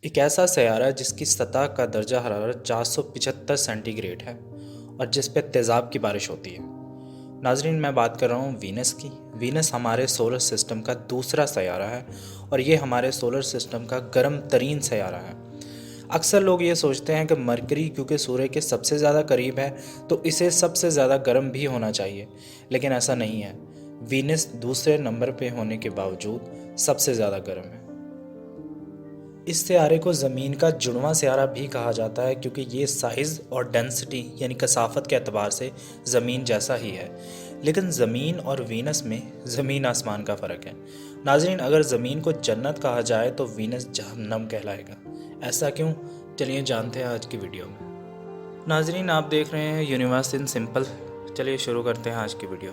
ایک ایسا سیارہ جس کی سطح کا درجہ حرارت 475 سینٹی گریڈ ہے اور جس پہ تیزاب کی بارش ہوتی ہے۔ ناظرین، میں بات کر رہا ہوں وینس کی۔ وینس ہمارے سولر سسٹم کا دوسرا سیارہ ہے اور یہ ہمارے سولر سسٹم کا گرم ترین سیارہ ہے۔ اکثر لوگ یہ سوچتے ہیں کہ مرکری کیونکہ سورج کے سب سے زیادہ قریب ہے تو اسے سب سے زیادہ گرم بھی ہونا چاہیے، لیکن ایسا نہیں ہے۔ وینس دوسرے نمبر پہ ہونے کے باوجود سب سے زیادہ گرم ہے۔ اس سیارے کو زمین کا جڑواں سیارہ بھی کہا جاتا ہے کیونکہ یہ سائز اور ڈینسٹی یعنی کثافت کے اعتبار سے زمین جیسا ہی ہے، لیکن زمین اور وینس میں زمین آسمان کا فرق ہے۔ ناظرین، اگر زمین کو جنت کہا جائے تو وینس جہنم کہلائے گا۔ ایسا کیوں؟ چلیے جانتے ہیں آج کی ویڈیو میں۔ ناظرین، آپ دیکھ رہے ہیں یونیورس ان سمپل۔ چلیے شروع کرتے ہیں آج کی ویڈیو۔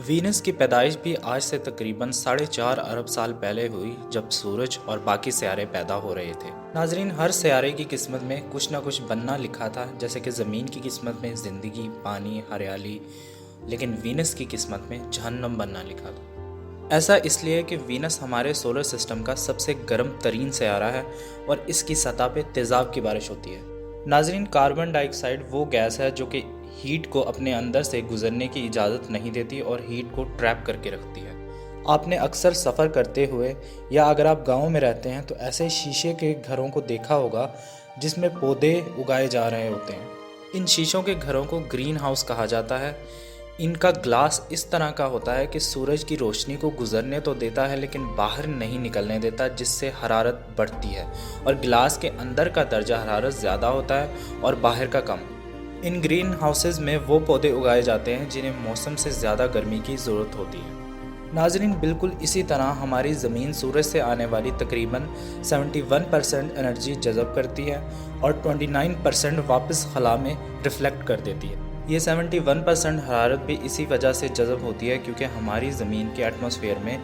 وینس کی پیدائش بھی آج سے تقریباً 4.5 ارب سال پہلے ہوئی، جب سورج اور باقی سیارے پیدا ہو رہے تھے۔ ناظرین، ہر سیارے کی قسمت میں کچھ نہ کچھ بننا لکھا تھا، جیسے کہ زمین کی قسمت میں زندگی، پانی، ہریالی، لیکن وینس کی قسمت میں جہنم بننا لکھا تھا۔ ایسا اس لیے کہ وینس ہمارے سولر سسٹم کا سب سے گرم ترین سیارہ ہے اور اس کی سطح پہ تیزاب کی بارش ہوتی ہے۔ ناظرین، کاربن ڈائی آکسائڈ وہ گیس ہے جو کہ ہیٹ کو اپنے اندر سے گزرنے کی اجازت نہیں دیتی اور ہیٹ کو ٹریپ کر کے رکھتی ہے۔ آپ نے اکثر سفر کرتے ہوئے یا اگر آپ گاؤں میں رہتے ہیں تو ایسے شیشے کے گھروں کو دیکھا ہوگا جس میں پودے اگائے جا رہے ہوتے ہیں۔ ان شیشوں کے گھروں کو گرین ہاؤس کہا جاتا ہے۔ ان کا گلاس اس طرح کا ہوتا ہے کہ سورج کی روشنی کو گزرنے تو دیتا ہے لیکن باہر نہیں نکلنے دیتا، جس سے حرارت بڑھتی ہے اور گلاس کے اندر کا درجہ حرارت زیادہ ہوتا ہے اور باہر کا کم۔ ان گرین ہاؤسز میں وہ پودے اگائے جاتے ہیں جنہیں موسم سے زیادہ گرمی کی ضرورت ہوتی ہے۔ ناظرین، بالکل اسی طرح ہماری زمین سورج سے آنے والی تقریباً 71% انرجی جذب کرتی ہے اور 29% واپس خلا میں ریفلیکٹ کر دیتی ہے۔ یہ 71% حرارت بھی اسی وجہ سے جذب ہوتی ہے کیونکہ ہماری زمین کے ایٹماسفیئر میں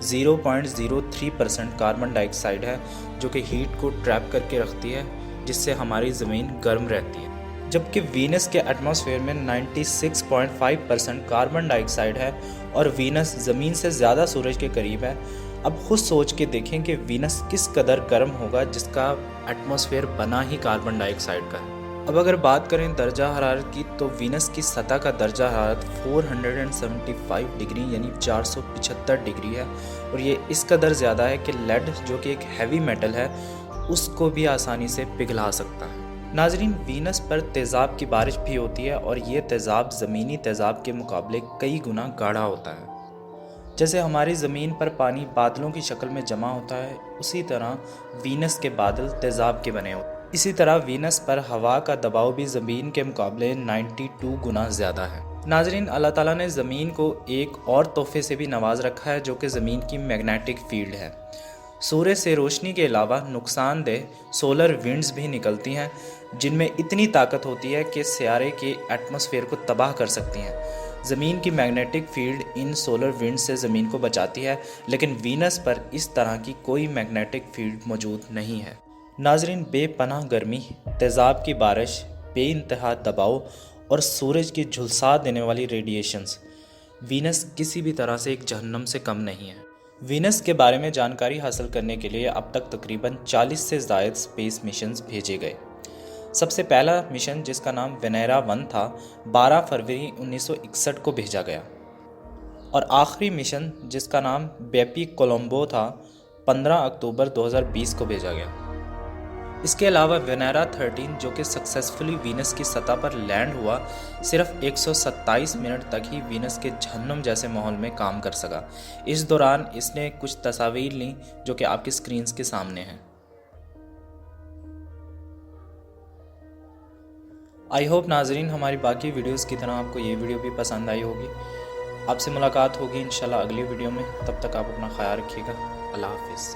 0.03% کاربن ڈائی آکسائڈ ہے جو کہ ہیٹ کو ٹریپ کر کے رکھتی ہے، جس سے ہماری زمین گرم رہتی ہے، جبکہ وینس کے ایٹماسفیئر میں 96.5% کاربن ڈائی آکسائڈ ہے اور وینس زمین سے زیادہ سورج کے قریب ہے۔ اب خود سوچ کے دیکھیں کہ وینس کس قدر گرم ہوگا جس کا ایٹماسفیئر بنا ہی کاربن ڈائی آکسائڈ کا ہے۔ اب اگر بات کریں درجہ حرارت کی تو وینس کی سطح کا درجہ حرارت 475 ڈگری یعنی 475 ڈگری ہے اور یہ اس قدر زیادہ ہے کہ لیڈ جو کہ ایک ہیوی میٹل ہے اس کو بھی آسانی سے پگھلا سکتا ہے۔ ناظرین، وینس پر تیزاب کی بارش بھی ہوتی ہے اور یہ تیزاب زمینی تیزاب کے مقابلے کئی گنا گاڑھا ہوتا ہے۔ جیسے ہماری زمین پر پانی بادلوں کی شکل میں جمع ہوتا ہے، اسی طرح وینس کے بادل تیزاب کے بنے ہوتے ہیں۔ اسی طرح وینس پر ہوا کا دباؤ بھی زمین کے مقابلے 92 گنا زیادہ ہے۔ ناظرین، اللہ تعالیٰ نے زمین کو ایک اور تحفے سے بھی نواز رکھا ہے جو کہ زمین کی میگنیٹک فیلڈ ہے۔ سورج سے روشنی کے علاوہ نقصان دہ سولر ونڈز بھی نکلتی ہیں جن میں اتنی طاقت ہوتی ہے کہ سیارے کے ایٹماسفیئر کو تباہ کر سکتی ہیں۔ زمین کی میگنیٹک فیلڈ ان سولر ونڈ سے زمین کو بچاتی ہے، لیکن وینس پر اس طرح کی کوئی میگنیٹک فیلڈ موجود نہیں ہے۔ ناظرین، بے پناہ گرمی، تیزاب کی بارش، بے انتہا دباؤ اور سورج کی جھلسا دینے والی ریڈیشنز، وینس کسی بھی طرح سے ایک جہنم سے کم نہیں ہے۔ وینس کے بارے میں جانکاری حاصل کرنے کے لیے اب تک تقریباً 40 سے زائد اسپیس مشنز بھیجے گئے۔ سب سے پہلا مشن جس کا نام وینیرا 1 تھا 12 فروری 1961 کو بھیجا گیا اور آخری مشن جس کا نام بیپی کولمبو تھا 15 اکتوبر 2020 کو بھیجا گیا۔ اس کے علاوہ وینیرا 13 جو کہ سکسیسفلی وینس کی سطح پر لینڈ ہوا، صرف 127 منٹ تک ہی وینس کے جہنم جیسے ماحول میں کام کر سکا۔ اس دوران اس نے کچھ تصاویر لیں جو کہ آپ کی سکرینز کے سامنے ہیں۔ آئی ہوپ ناظرین ہماری باقی ویڈیوز کی طرح آپ کو یہ ویڈیو بھی پسند آئی ہوگی۔ آپ سے ملاقات ہوگی انشاءاللہ اگلی ویڈیو میں، تب تک آپ اپنا خیال رکھیے گا۔ اللہ حافظ۔